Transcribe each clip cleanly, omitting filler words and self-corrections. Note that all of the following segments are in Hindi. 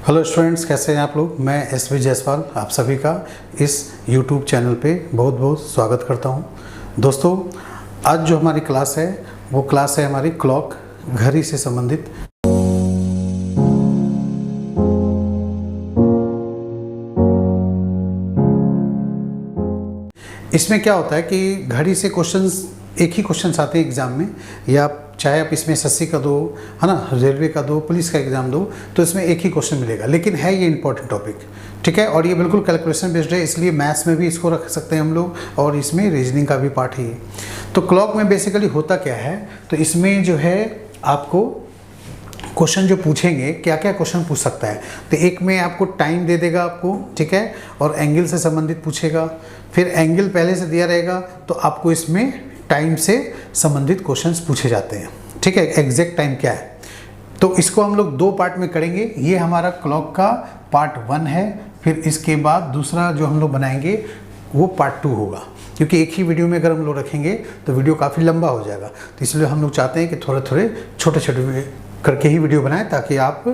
हेलो स्टूडेंट्स, कैसे हैं आप लोग। मैं एस.वी. जायसवाल आप सभी का इस यूट्यूब चैनल पे बहुत बहुत स्वागत करता हूं। दोस्तों, आज जो हमारी क्लास है वो क्लास है हमारी क्लॉक, घड़ी से संबंधित। इसमें क्या होता है कि घड़ी से क्वेश्चंस, एक ही क्वेश्चंस आते हैं एग्ज़ाम में, या चाहे आप इसमें एसएससी का दो, है ना, रेलवे का दो, पुलिस का एग्ज़ाम दो, तो इसमें एक ही क्वेश्चन मिलेगा। लेकिन है ये इंपॉर्टेंट टॉपिक, ठीक है, और ये बिल्कुल कैलकुलेशन बेस्ड है, इसलिए मैथ्स में भी इसको रख सकते हैं हम लोग, और इसमें रीजनिंग का भी पार्ट ही है। तो क्लॉक में बेसिकली होता क्या है, तो इसमें जो है आपको क्वेश्चन जो पूछेंगे, क्या क्या क्वेश्चन पूछ सकता है। तो एक में आपको टाइम दे देगा आपको, ठीक है, और एंगल से संबंधित पूछेगा। फिर एंगल पहले से दिया रहेगा तो आपको इसमें टाइम से संबंधित क्वेश्चंस पूछे जाते हैं, ठीक है, एग्जैक्ट टाइम क्या है। तो इसको हम लोग दो पार्ट में करेंगे। ये हमारा क्लॉक का पार्ट 1 है, फिर इसके बाद दूसरा जो हम लोग बनाएंगे वो पार्ट 2 होगा, क्योंकि एक ही वीडियो में अगर हम लोग रखेंगे तो वीडियो काफ़ी लंबा हो जाएगा। तो इसलिए हम लोग चाहते हैं कि थोड़े थोड़े छोटे छोटे करके ही वीडियो बनाएं, ताकि आप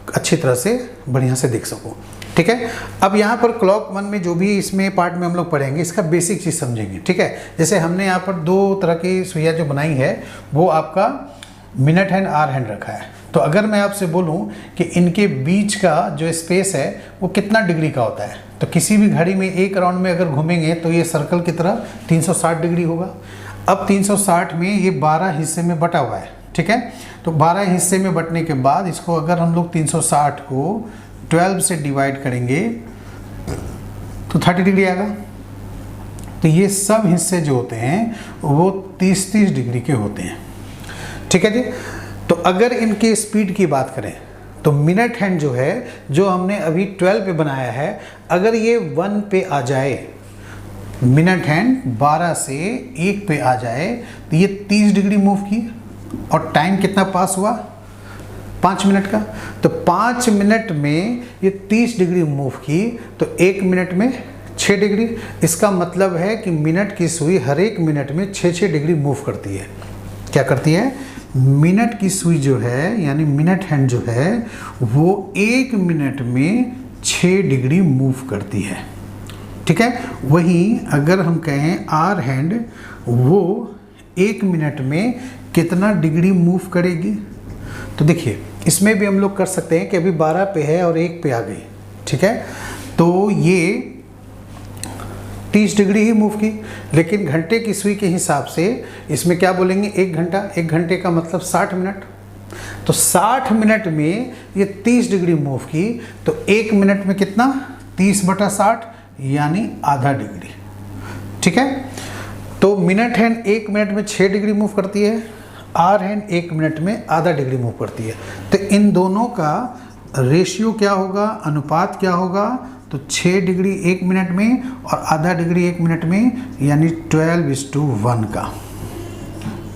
अच्छी तरह से बढ़िया से देख सको, ठीक है। अब यहाँ पर क्लॉक 1 में जो भी इसमें पार्ट में हम लोग पढ़ेंगे, इसका बेसिक चीज़ समझेंगे, ठीक है। जैसे हमने यहाँ पर दो तरह की सुइयाँ जो बनाई है, वो आपका मिनट हैंड, आवर हैंड रखा है। तो अगर मैं आपसे बोलूँ कि इनके बीच का जो स्पेस है वो कितना डिग्री का होता है, तो किसी भी घड़ी में एक राउंड में अगर घूमेंगे तो ये सर्कल की तरह 360 डिग्री होगा। अब 360 में ये 12 हिस्से में बटा हुआ है, ठीक है। तो 12 हिस्से में बटने के बाद इसको अगर हम लोग 360 को 12 से डिवाइड करेंगे तो 30 डिग्री आएगा। तो ये सब हिस्से जो होते हैं वो 30-30 डिग्री के होते हैं, ठीक है जी। तो अगर इनके स्पीड की बात करें तो मिनट हैंड जो है, जो हमने अभी 12 पे बनाया है, अगर ये 1 पे आ जाए, मिनट हैंड 12 से 1 पे आ जाए, तो ये 30 डिग्री मूव की, और टाइम कितना पास हुआ, 5 मिनट का। तो 5 मिनट में ये 30 डिग्री मूव की, तो 1 मिनट में 6 डिग्री। इसका मतलब है कि मिनट की सुई हर एक मिनट में 6-6 डिग्री मूव करती है। क्या करती है? मिनट की सुई जो है, यानी मिनट हैंड जो है, वो 1 मिनट में 6 डिग्री मूव करती है, ठीक है। वहीं अगर हम कहें आवर हैंड, वो 1 मिनट में कितना डिग्री मूव करेगी, तो देखिए इसमें भी हम लोग कर सकते हैं कि अभी 12 पे है और 1 पे आ गई, ठीक है, तो ये 30 डिग्री ही मूव की। लेकिन घंटे की सुई के हिसाब से इसमें क्या बोलेंगे, 1 घंटा, 1 घंटे का मतलब 60 मिनट। तो 60 मिनट में ये 30 डिग्री मूव की, तो 1 मिनट में कितना, 30/60, यानी आधा डिग्री, ठीक है। तो मिनट हैंड 1 मिनट में 6 डिग्री मूव करती है, आवर हैंड 1 मिनट में आधा डिग्री मूव करती है। तो इन दोनों का रेशियो क्या होगा, अनुपात क्या होगा, तो 6 डिग्री 1 मिनट में और आधा डिग्री 1 मिनट में, यानी 12:1 का,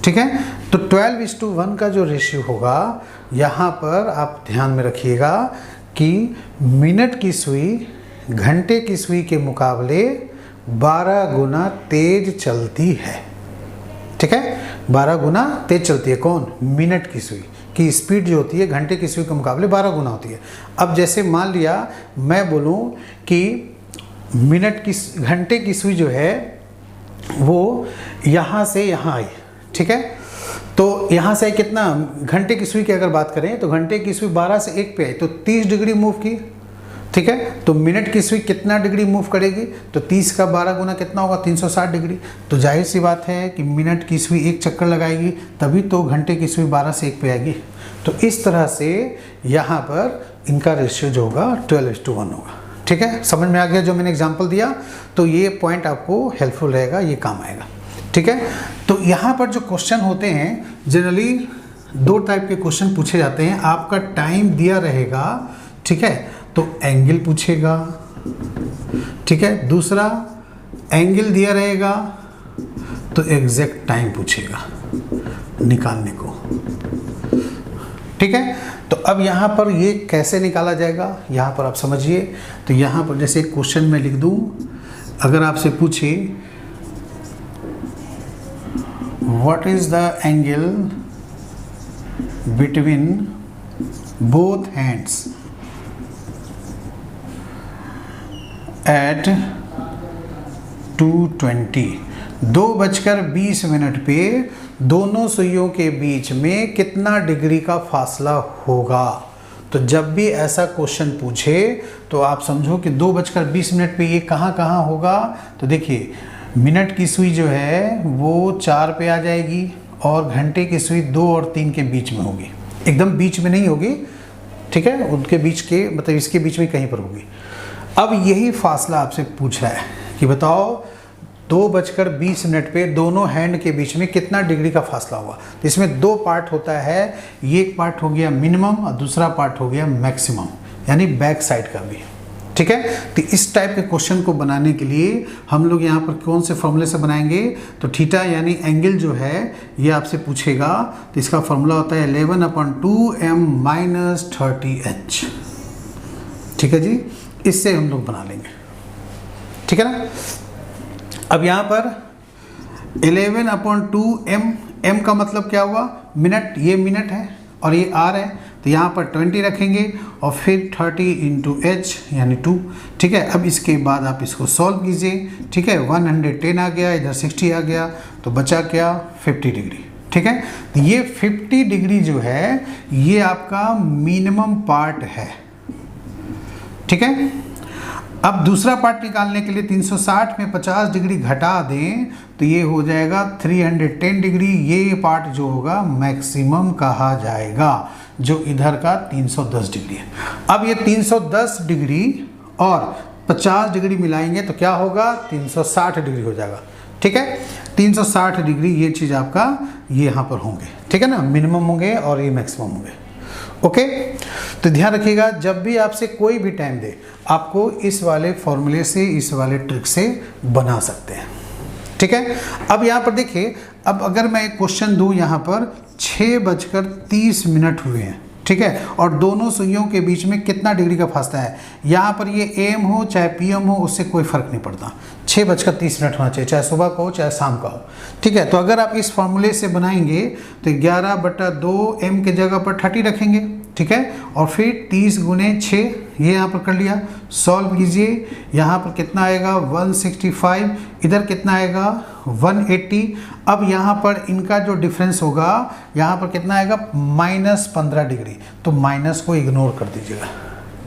ठीक है। तो 12:1 का जो रेशियो होगा, यहाँ पर आप ध्यान में रखिएगा कि मिनट की सुई घंटे की सुई के मुकाबले 12 गुना तेज चलती है, ठीक है। 12 गुना तेज चलती है। कौन? मिनट की सुई की स्पीड जो होती है घंटे की सुई के मुकाबले 12 गुना होती है। अब जैसे मान लिया मैं बोलूं कि घंटे की सुई जो है वो यहाँ से यहाँ आई, ठीक है। तो यहाँ से कितना, घंटे की सुई की अगर बात करें तो घंटे की सुई 12 से 1 पे आई, तो 30 डिग्री मूव की, ठीक है। तो मिनट की सुई कितना डिग्री मूव करेगी, तो 30 का 12 गुना कितना होगा, 360 डिग्री। तो जाहिर सी बात है कि मिनट की सुई 1 चक्कर लगाएगी, तभी तो घंटे की सुई 12 से 1 पे आएगी। तो इस तरह से यहाँ पर इनका रेशियो जो होगा 12:1 होगा, ठीक है। समझ में आ गया जो मैंने एग्जाम्पल दिया, तो ये पॉइंट आपको हेल्पफुल रहेगा, ये काम आएगा, ठीक है। तो यहाँ पर जो क्वेश्चन होते हैं, जनरली 2 टाइप के क्वेश्चन पूछे जाते हैं। आपका टाइम दिया रहेगा, ठीक है, तो एंगल पूछेगा, ठीक है। दूसरा, एंगल दिया रहेगा तो एग्जैक्ट टाइम पूछेगा निकालने को, ठीक है। तो अब यहाँ पर ये कैसे निकाला जाएगा, यहाँ पर आप समझिए। तो यहाँ पर जैसे क्वेश्चन में लिख दूँ, अगर आपसे पूछे what is the angle between both hands, at 2:20, 2:20 पे दोनों सुइयों के बीच में कितना डिग्री का फासला होगा। तो जब भी ऐसा क्वेश्चन पूछे तो आप समझो कि 2:20 पे ये कहाँ कहाँ होगा। तो देखिए, मिनट की सुई जो है वो 4 पे आ जाएगी और घंटे की सुई 2 और 3 के बीच में होगी, एकदम बीच में नहीं होगी, ठीक है, उनके बीच के मतलब इसके बीच में कहीं पर होगी। अब यही फासला आपसे पूछ रहा है कि बताओ 2:20 पे दोनों हैंड के बीच में कितना डिग्री का फासला हुआ। तो इसमें 2 पार्ट होता है, ये एक पार्ट हो गया मिनिमम और दूसरा पार्ट हो गया मैक्सिमम, यानी बैक साइड का भी, ठीक है। तो इस टाइप के क्वेश्चन को बनाने के लिए हम लोग यहाँ पर कौन से फॉर्मूले से बनाएंगे, तो थीटा यानी एंगल जो है ये आपसे पूछेगा। तो इसका फॉर्मूला होता है 11/2m - 30h, ठीक है जी, इससे हम लोग बना लेंगे, ठीक है ना। अब यहाँ पर 11/2m, m का मतलब क्या हुआ, मिनट, ये मिनट है और ये r है, तो यहाँ पर 20 रखेंगे और फिर 30 × h यानी 2, ठीक है। अब इसके बाद आप इसको सॉल्व कीजिए, ठीक है। 110 आ गया, इधर 60 आ गया, तो बचा क्या, 50 डिग्री, ठीक है। तो ये 50 डिग्री जो है ये आपका मिनिमम पार्ट है, ठीक है। अब दूसरा पार्ट निकालने के लिए 360 में 50 डिग्री घटा दें तो ये हो जाएगा 310 डिग्री। ये पार्ट जो होगा मैक्सिमम कहा जाएगा, जो इधर का 310 डिग्री है। अब ये 310 डिग्री और 50 डिग्री मिलाएंगे तो क्या होगा, 360 डिग्री हो जाएगा, ठीक है। 360 डिग्री ये चीज़ आपका ये यहाँ पर होंगे, ठीक है ना, मिनिमम होंगे और ये मैक्सिमम होंगे, ओके। तो ध्यान रखिएगा, जब भी आपसे कोई भी टाइम दे आपको इस वाले फॉर्मूले से, इस वाले ट्रिक से बना सकते हैं, ठीक है। अब यहाँ पर देखिए, अब अगर मैं एक क्वेश्चन दूँ, यहाँ पर 6:30 हुए हैं, ठीक है, और दोनों सुइयों के बीच में कितना डिग्री का फासला है। यहाँ पर ये AM हो चाहे PM हो, उससे कोई फ़र्क नहीं पड़ता, 6:30 होना चाहिए, चाहे सुबह का हो चाहे शाम का हो, ठीक है। तो अगर आप इस फॉर्मूले से बनाएंगे तो 11/2 m के जगह पर 30 रखेंगे, ठीक है, और फिर 30 × 6 ये यहाँ पर कर लिया, सॉल्व कीजिए, यहाँ पर कितना आएगा 165, इधर कितना आएगा 180। अब यहाँ पर इनका जो डिफरेंस होगा, यहाँ पर कितना आएगा -15 डिग्री, तो माइनस को इग्नोर कर दीजिएगा,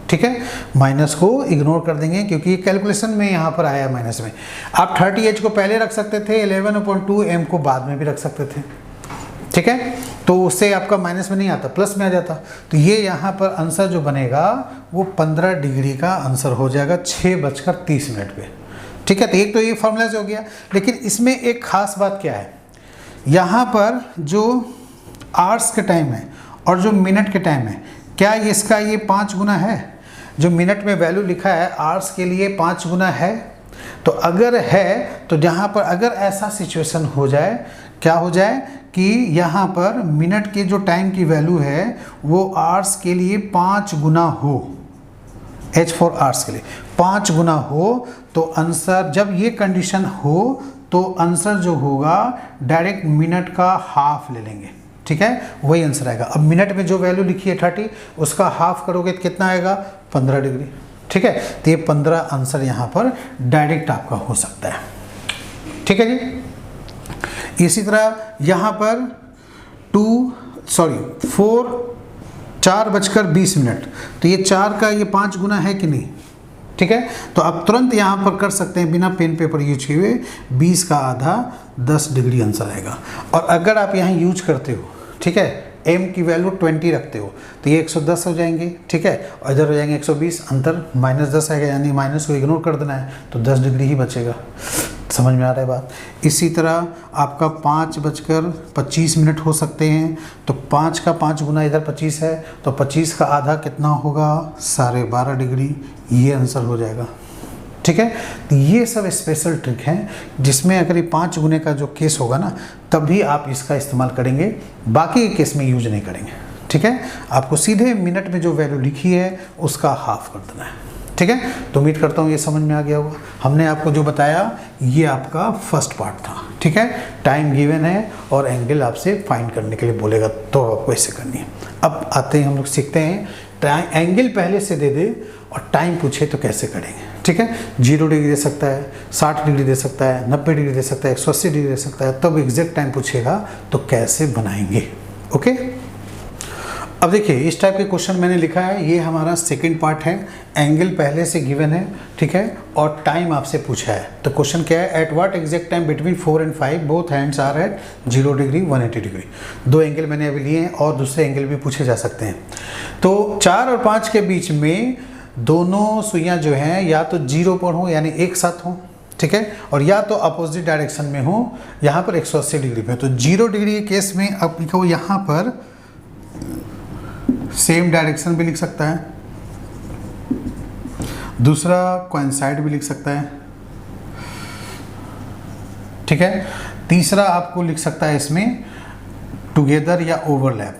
ठीक है, माइनस को इग्नोर कर देंगे क्योंकि ये कैलकुलेशन में यहाँ पर आया माइनस में। आप 30h को पहले रख सकते थे, 11/2m को बाद में भी रख सकते थे, ठीक है, तो उससे आपका माइनस में नहीं आता, प्लस में आ जाता। तो ये यहाँ पर आंसर जो बनेगा वो 15 डिग्री का आंसर हो जाएगा 6:30 पे, ठीक है। तो एक तो ये फॉर्मूला से हो गया, लेकिन इसमें एक खास बात क्या है, यहाँ पर जो आवर्स के टाइम है और जो मिनट के टाइम है, क्या इसका ये 5 गुना है, जो मिनट में वैल्यू लिखा है आवर्स के लिए 5 गुना है। तो अगर है तो यहाँ पर अगर ऐसा सिचुएशन हो जाए, क्या हो जाए कि यहाँ पर मिनट के जो टाइम की वैल्यू है वो आवर्स के लिए 5 गुना हो, H फॉर आवर्स के लिए 5 गुना हो, तो आंसर, जब ये कंडीशन हो तो आंसर जो होगा डायरेक्ट मिनट का हाफ ले लेंगे, ठीक है, वही आंसर आएगा। अब मिनट में जो वैल्यू लिखी है 30, उसका हाफ करोगे तो कितना आएगा 15 डिग्री, ठीक है। तो ये 15 आंसर यहाँ पर डायरेक्ट आपका हो सकता है, ठीक है जी। इसी तरह यहाँ पर 4:20, तो ये 4 का ये 5 गुना है कि नहीं, ठीक है। तो आप तुरंत यहाँ पर कर सकते हैं बिना पेन पेपर यूज किए हुए, 20 का आधा 10 डिग्री आंसर आएगा। और अगर आप यहाँ यूज करते हो, ठीक है, m की वैल्यू 20 रखते हो तो ये 110 हो जाएंगे, ठीक है, और इधर हो जाएंगे 120, अंतर -10 आएगा, यानी माइनस को इग्नोर कर देना है, तो 10 डिग्री ही बचेगा। समझ में आ रहा है बात। इसी तरह आपका 5:25 हो सकते हैं, तो 5 का 5 गुना इधर 25 है, तो 25 का आधा कितना होगा 12.5 डिग्री, ये आंसर हो जाएगा, ठीक है। तो ये सब स्पेशल ट्रिक हैं जिसमें अगर ये 5 गुने का जो केस होगा ना, तभी आप इसका इस्तेमाल करेंगे, बाकी के केस में यूज नहीं करेंगे, ठीक है। आपको सीधे मिनट में जो वैल्यू लिखी है उसका हाफ कर देना है, ठीक है। तो उम्मीद करता हूँ ये समझ में आ गया होगा। हमने आपको जो बताया ये आपका फर्स्ट पार्ट था, ठीक है। टाइम गिवन है और एंगल आपसे फाइंड करने के लिए बोलेगा तो आपको ऐसे करनी है। अब आते हैं हम लोग सीखते हैं, एंगल पहले से दे दे और टाइम पूछे तो कैसे करेंगे। ठीक है, 0 डिग्री दे सकता है, 60 डिग्री दे सकता है, 90 डिग्री दे सकता है, 180 डिग्री दे सकता है, तब एग्जैक्ट टाइम पूछेगा तो कैसे बनाएंगे। ओके, अब देखिए इस टाइप के क्वेश्चन मैंने लिखा है, ये हमारा सेकंड पार्ट है, एंगल पहले से गिवन है, ठीक है, और टाइम आपसे पूछा है। तो क्वेश्चन क्या है, at what exact time between 4 and 5 both hands are at 0 degree 180 degree. दो एंगल मैंने अभी लिए हैं और दूसरे एंगल भी पूछे जा सकते हैं। तो 4 और 5 के बीच में दोनों सुइयां जो हैं या तो 0 पर हो यानी एक साथ हो, ठीक है, और या तो अपोजिट डायरेक्शन में हो, यहाँ पर 180 डिग्री पे। तो 0 डिग्री के केस में अब लिखो यहाँ पर सेम डायरेक्शन भी लिख सकता है, दूसरा कोइंसाइड भी लिख सकता है, ठीक है, तीसरा आपको लिख सकता है इसमें टुगेदर या ओवरलैप,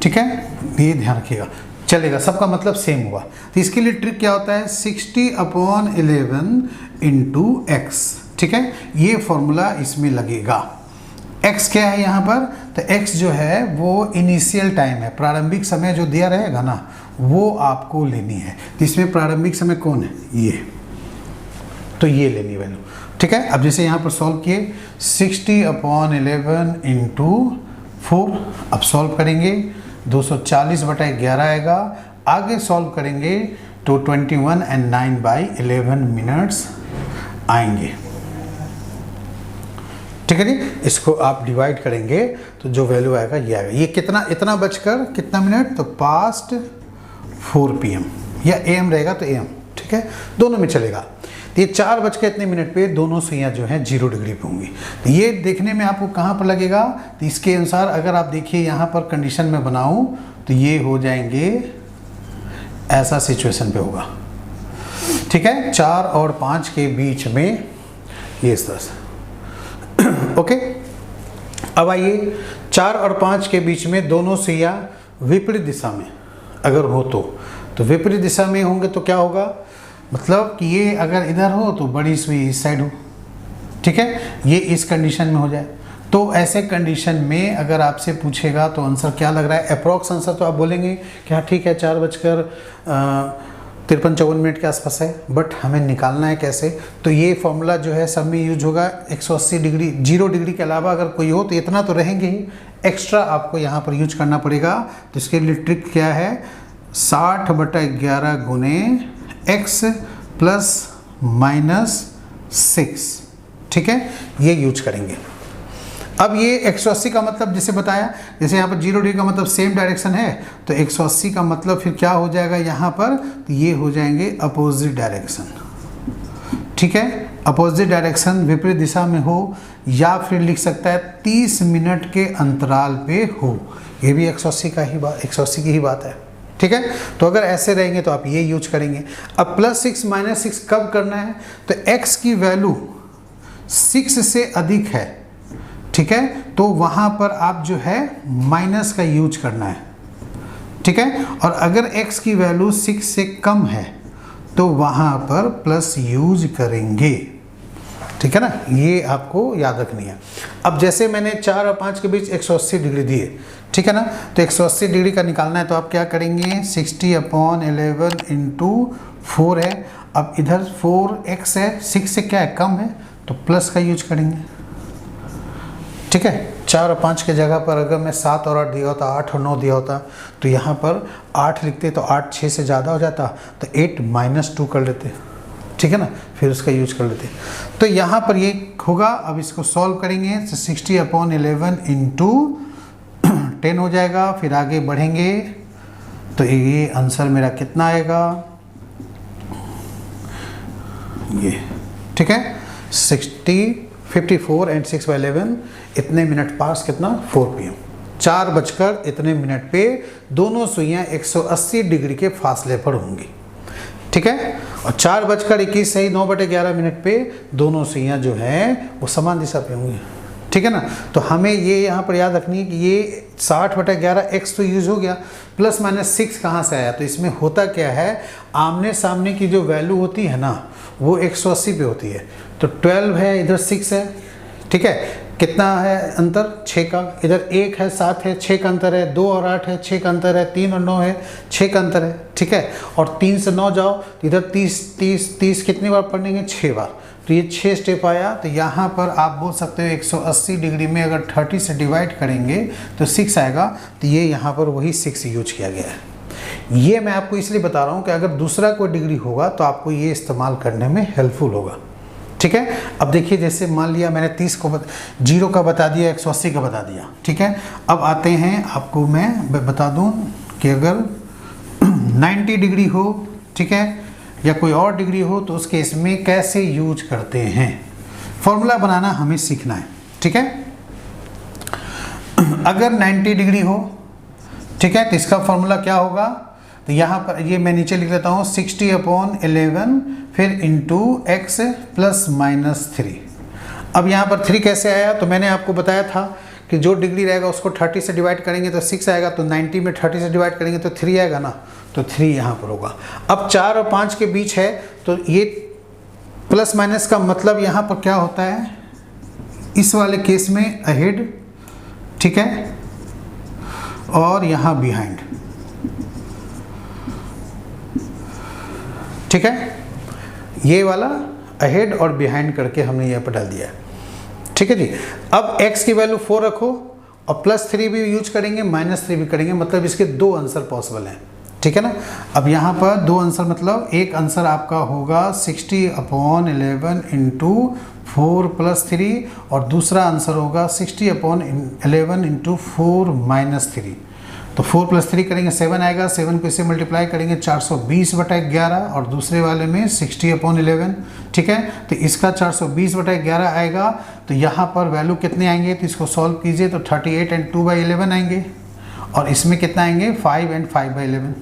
ठीक है, ये ध्यान रखिएगा, चलेगा, सबका मतलब सेम हुआ। तो इसके लिए ट्रिक क्या होता है, 60/11 × x, ठीक है, ये फॉर्मूला इसमें लगेगा। x क्या है यहाँ पर, तो x जो है वो इनिशियल टाइम है, प्रारंभिक समय जो दिया रहेगा ना वो आपको लेनी है। तो इसमें प्रारंभिक समय कौन है, ये, तो ये लेनी वैल्यू, ठीक है। अब जैसे यहाँ पर सॉल्व किए 60/11 × 4, अब सॉल्व करेंगे 240/11 आएगा, आगे सॉल्व करेंगे तो 21 and 9/11 मिनट्स आएंगे, ठीक है जी। इसको आप डिवाइड करेंगे तो जो वैल्यू आएगा ये आएगा। ये कितना, इतना बजकर कितना मिनट, तो पास्ट 4 PM या AM रहेगा तो AM, ठीक है, दोनों में चलेगा। तो ये 4 बजकर इतने मिनट पे दोनों सुइयां जो हैं 0 डिग्री पे होंगी। तो ये देखने में आपको कहाँ पर लगेगा, तो इसके अनुसार अगर आप देखिए यहाँ पर कंडीशन में बनाऊँ तो ये हो जाएंगे, ऐसा सिचुएशन पे होगा, ठीक है, 4 और 5 के बीच में ये इस तरह से। ओके, अब आइए 4 और 5 के बीच में दोनों सुइयां विपरीत दिशा में अगर हो तो विपरीत दिशा में होंगे तो क्या होगा, मतलब कि ये अगर इधर हो तो बड़ी सुई इस साइड हो, ठीक है, ये इस कंडीशन में हो जाए। तो ऐसे कंडीशन में अगर आपसे पूछेगा तो आंसर क्या लग रहा है, अप्रॉक्स आंसर तो आप बोलेंगे कि हाँ ठीक है 4:53-54 के आसपास है, बट हमें निकालना है कैसे। तो ये फॉर्मूला जो है सब में यूज होगा, 180 डिग्री, 0 डिग्री के अलावा अगर कोई हो तो इतना तो रहेंगे ही, एक्स्ट्रा आपको यहाँ पर यूज करना पड़ेगा। तो इसके लिए ट्रिक क्या है, 60/11 × x ± 6, ठीक है, ये यूज करेंगे। अब ये 180 का मतलब जैसे बताया, जैसे यहाँ पर 0 डिग्री का मतलब सेम डायरेक्शन है, तो 180 का मतलब फिर क्या हो जाएगा यहाँ पर, तो ये हो जाएंगे अपोजिट डायरेक्शन, ठीक है, अपोजिट डायरेक्शन विपरीत दिशा में हो, या फिर लिख सकता है 30 मिनट के अंतराल पे हो, ये भी 180 की ही बात है, ठीक है। तो अगर ऐसे रहेंगे तो आप ये यूज करेंगे। अब +6 -6 कब करना है, तो x की वैल्यू 6 से अधिक है, ठीक है, तो वहां पर आप जो है माइनस का यूज करना है, ठीक है, और अगर x की वैल्यू 6 से कम है तो वहां पर प्लस यूज करेंगे, ठीक है ना, ये आपको याद रखनी है। अब जैसे मैंने 4 और 5 के बीच 180 डिग्री दिए, ठीक है ना, तो 180 डिग्री का निकालना है तो आप क्या करेंगे, 60/11 × 4 है, अब इधर 4x है, 6 से क्या है कम है तो प्लस का यूज करेंगे, ठीक है। 4 और 5 के जगह पर अगर मैं 7 और 8 दिया होता, 8 और 9 दिया होता, तो यहाँ पर 8 लिखते तो 8 6 से ज़्यादा हो जाता, तो 8 - 2 कर लेते, ठीक है ना, फिर उसका यूज कर लेते। तो यहाँ पर ये होगा। अब इसको सॉल्व करेंगे तो 60/11 × 10 हो जाएगा। फिर आगे बढ़ेंगे तो ये आंसर मेरा कितना आएगा, ये, ठीक है, 54 and 6/11 इतने मिनट पास, कितना 4 PM, 4 बजकर इतने मिनट पे दोनों सुइयां 180 डिग्री के फासले पर होंगी, ठीक है, और 4:21 सही 9/11 पे दोनों सुइयां जो हैं वो समान दिशा पे होंगी, ठीक है ना। तो हमें ये यहाँ पर याद रखनी है कि ये 60/11 x तो यूज हो गया, +-6 कहाँ से आया, तो इसमें होता क्या है, आमने सामने की जो वैल्यू होती है ना वो 180 पे होती है, तो 12 है, इधर 6 है, ठीक है, कितना है अंतर 6 का, इधर 1 है 7 है 6 का अंतर है, 2 और 8 है 6 का अंतर है, 3 और 9 है 6 का अंतर है, ठीक है। और 3 से 9 जाओ तो इधर 30 कितनी बार पढ़ेंगे 6 बार, तो ये 6 स्टेप आया। तो यहाँ पर आप बोल सकते हो 180 डिग्री में अगर 30 से डिवाइड करेंगे तो 6 आएगा, तो ये यहाँ पर वही 6 यूज किया गया है। ये मैं आपको इसलिए बता रहा हूँ कि अगर दूसरा कोई डिग्री होगा तो आपको ये इस्तेमाल करने में हेल्पफुल होगा, ठीक है। अब देखिए जैसे मान लिया मैंने 30 को 0 का बता दिया, 180 का बता दिया, ठीक है। अब आते हैं, आपको मैं बता दूं कि अगर 90 डिग्री हो, ठीक है, या कोई और डिग्री हो तो उस केस में कैसे यूज करते हैं, फॉर्मूला बनाना हमें सीखना है, ठीक है। अगर 90 डिग्री हो, ठीक है, तो इसका फॉर्मूला क्या होगा, तो यहाँ पर ये मैं नीचे लिख लेता हूँ 60/11 फिर इंटू x प्लस माइनस 3। अब यहाँ पर 3 कैसे आया, तो मैंने आपको बताया था कि जो डिग्री रहेगा उसको 30 से डिवाइड करेंगे तो 6 आएगा, तो 90 में 30 से डिवाइड करेंगे तो 3 आएगा ना, तो 3 यहाँ पर होगा। अब 4 और 5 के बीच है तो ये प्लस माइनस का मतलब यहाँ पर क्या होता है, इस वाले केस में अहेड, ठीक है, और यहाँ बिहाइंड, ठीक है। ये वाला अहेड और बिहाइंड करके हमने यहाँ पर डाल दिया है, ठीक है जी। अब x की वैल्यू 4 रखो और +3 भी यूज करेंगे, -3 भी करेंगे, मतलब इसके 2 आंसर पॉसिबल हैं, ठीक है ना। अब यहाँ पर 2 आंसर, मतलब एक आंसर आपका होगा 60/11 इंटू 4 + 3 और दूसरा आंसर होगा 60/11 इंटू 4 - 3। तो 4 + 3 करेंगे 7 आएगा, 7 को इससे मल्टीप्लाई करेंगे 420/11 और दूसरे वाले में 60/11, ठीक है। तो इसका 420/11 आएगा, तो यहाँ पर वैल्यू कितने आएंगे, तो इसको सॉल्व कीजिए तो 38 और 2/11 आएंगे, और इसमें कितना आएंगे 5 और 5/11,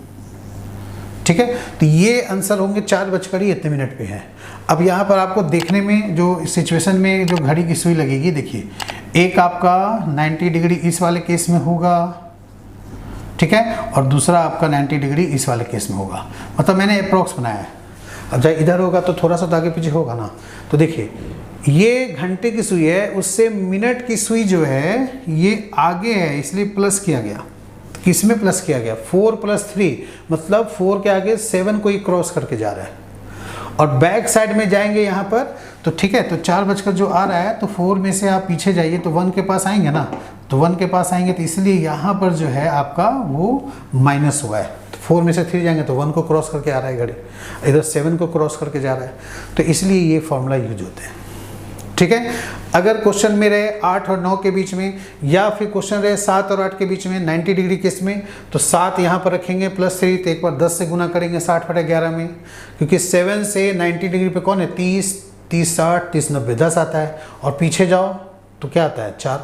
ठीक है। तो ये आंसर होंगे 4:इतने पे है। अब यहाँ पर आपको देखने में जो सिचुएशन में जो घड़ी की सुई लगेगी, देखिए एक आपका 90 डिग्री इस वाले केस में होगा, ठीक है, और दूसरा आपका 90 डिग्री इस वाले केस में होगा, मतलब मैंने अप्रॉक्स बनाया है। अब जब इधर होगा तो थोड़ा सा आगे पीछे होगा ना, तो देखिए ये घंटे की सुई है, उससे मिनट की सुई जो है ये आगे है, इसलिए प्लस किया गया। किस में प्लस किया गया, 4 + 3, मतलब 4 के आगे 7 को ही क्रॉस करके जा रहा है, और बैक साइड में जाएंगे यहाँ पर तो ठीक है, तो 4 जो आ रहा है तो 4 में से आप पीछे जाइए तो 1 के पास आएंगे ना, तो 1 के पास आएंगे, तो इसलिए यहाँ पर जो है आपका वो माइनस हुआ है। तो 4 में से 3 जाएंगे तो 1 को क्रॉस करके आ रहा है घड़ी, इधर 7 को क्रॉस करके जा रहा है, तो इसलिए ये फॉर्मूला यूज होते हैं, ठीक है। अगर क्वेश्चन में रहे 8 और 9 के बीच में, या फिर क्वेश्चन रहे 7 और 8 के बीच में 90 डिग्री केस में, तो 7 यहाँ पर रखेंगे +3, तो एक बार 10 से गुना करेंगे 60/11 में, क्योंकि 7 से 90 डिग्री पे कौन है 30, 30 60, 30 90, 10 आता है, और पीछे जाओ तो क्या आता है 4,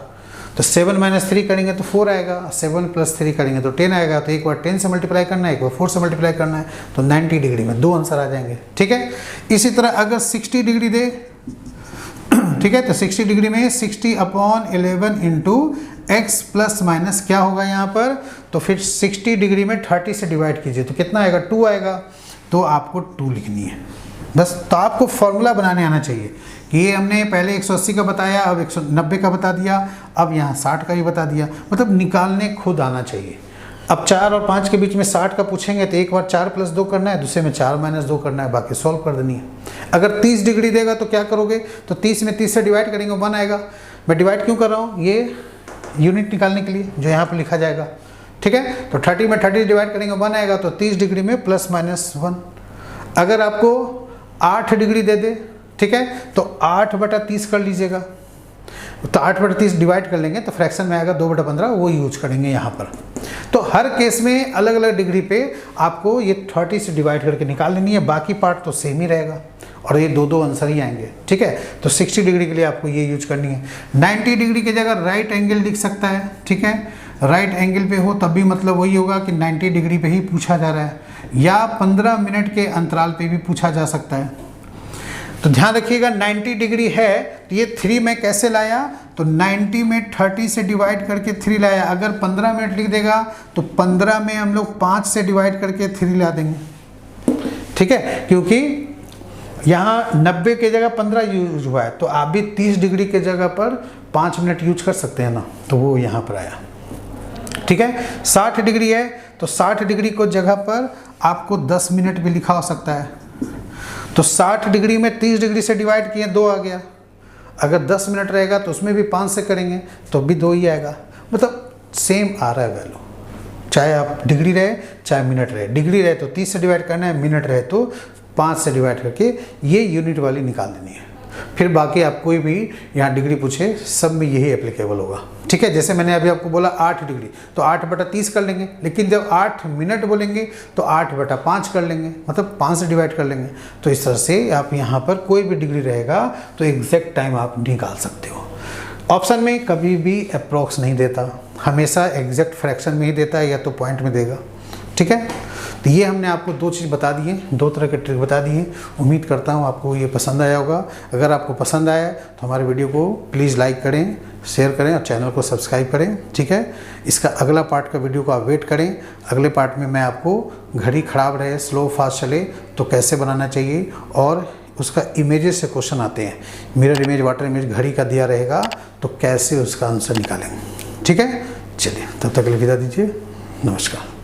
तो 7 - 3 करेंगे तो 4 आएगा, 7 + 3 करेंगे तो 10 आएगा, तो एक बार 10 से मल्टीप्लाई करना है, एक बार 4 से मल्टीप्लाई करना है, तो 90 डिग्री में 2 आंसर आ जाएंगे, ठीक है। इसी तरह अगर 60 डिग्री दे, ठीक है, तो 60 डिग्री में 60/11 इंटू x प्लस माइनस क्या होगा यहाँ पर, तो फिर 60 डिग्री में 30 से डिवाइड कीजिए तो कितना आएगा 2 आएगा, तो आपको 2 लिखनी है बस। तो आपको फॉर्मूला बनाने आना चाहिए कि ये हमने पहले 180 का बताया, अब 190 का बता दिया, अब यहाँ 60 का भी बता दिया, मतलब निकालने खुद आना चाहिए। अब 4 और 5 के बीच में 60 का पूछेंगे तो एक बार 4 + 2 करना है, दूसरे में 4 - 2 करना है, बाकी सॉल्व कर देनी है। अगर 30 डिग्री देगा तो क्या करोगे, तो 30 में 30 से डिवाइड करेंगे 1 आएगा। मैं डिवाइड क्यों कर रहा हूँ, ये यूनिट निकालने के लिए जो यहाँ पर लिखा जाएगा, ठीक है। तो 30 में 30 डिवाइड करेंगे 1 आएगा, तो 30 डिग्री में +-1। अगर आपको 8 डिग्री दे दे, ठीक है, तो 8/30 कर लीजिएगा, तो 8/30 डिवाइड कर लेंगे तो फ्रैक्शन में आएगा 2/15, वो यूज करेंगे यहाँ पर। तो हर केस में अलग अलग डिग्री पे आपको ये 30 से डिवाइड करके निकाल लेनी है, बाकी पार्ट तो सेम ही रहेगा और ये 2 आंसर ही आएंगे, ठीक है। तो 60 डिग्री के लिए आपको ये यूज करनी है। 90 डिग्री की जगह राइट एंगल लिख सकता है, ठीक है, राइट एंगल पे हो तब भी मतलब वही होगा कि 90 डिग्री पे ही पूछा जा रहा है, या 15 मिनट के अंतराल पे भी पूछा जा सकता है। तो ध्यान रखिएगा 90 डिग्री है तो ये 3 में कैसे लाया, तो 90 में 30 से डिवाइड करके 3 लाया। अगर 15 मिनट लिख देगा तो 15 में हम लोग 5 से डिवाइड करके 3 ला देंगे, ठीक है, क्योंकि यहाँ 90 की जगह 15 यूज हुआ है, तो आप भी 30 डिग्री के जगह पर 5 मिनट यूज कर सकते हैं ना, तो वो यहाँ पर आया। ठीक है, 60 डिग्री है तो 60 डिग्री को जगह पर आपको 10 मिनट भी लिखा हो सकता है। तो 60 डिग्री में 30 डिग्री से डिवाइड किए 2 आ गया। अगर 10 मिनट रहेगा तो उसमें भी 5 से करेंगे तो भी 2 ही आएगा। मतलब सेम आ रहा है वैल्यू, चाहे आप डिग्री रहे चाहे मिनट रहे। डिग्री रहे तो 30 से डिवाइड करना है, मिनट रहे तो 5 से डिवाइड करके ये यूनिट वाली निकाल देनी है। फिर बाकी आप कोई भी यहाँ डिग्री पूछे सब में यही एप्लीकेबल होगा। ठीक है, जैसे मैंने अभी आपको बोला 8 डिग्री तो 8/30 कर लेंगे, लेकिन जब 8 मिनट बोलेंगे तो 8/5 कर लेंगे, मतलब 5 से डिवाइड कर लेंगे। तो इस तरह से आप यहाँ पर कोई भी डिग्री रहेगा तो एग्जैक्ट टाइम आप निकाल सकते हो। ऑप्शन में कभी भी अप्रॉक्स नहीं देता, हमेशा एग्जैक्ट फ्रैक्शन में ही देता है या तो पॉइंट में देगा। ठीक है, तो ये हमने आपको 2 चीज़ बता दी है, 2 तरह के ट्रिक बता दिए। उम्मीद करता हूँ आपको ये पसंद आया होगा। अगर आपको पसंद आया तो हमारे वीडियो को प्लीज़ लाइक करें, शेयर करें और चैनल को सब्सक्राइब करें। ठीक है, इसका अगला पार्ट का वीडियो को आप वेट करें। अगले पार्ट में मैं आपको घड़ी ख़राब रहे, स्लो फास्ट चले तो कैसे बनाना चाहिए, और उसका इमेजेस से क्वेश्चन आते हैं, मिरर इमेज, वाटर इमेज घड़ी का दिया रहेगा तो कैसे उसका आंसर निकालेंगे। ठीक है, चलिए तब तक के लिए विदा दीजिए, नमस्कार।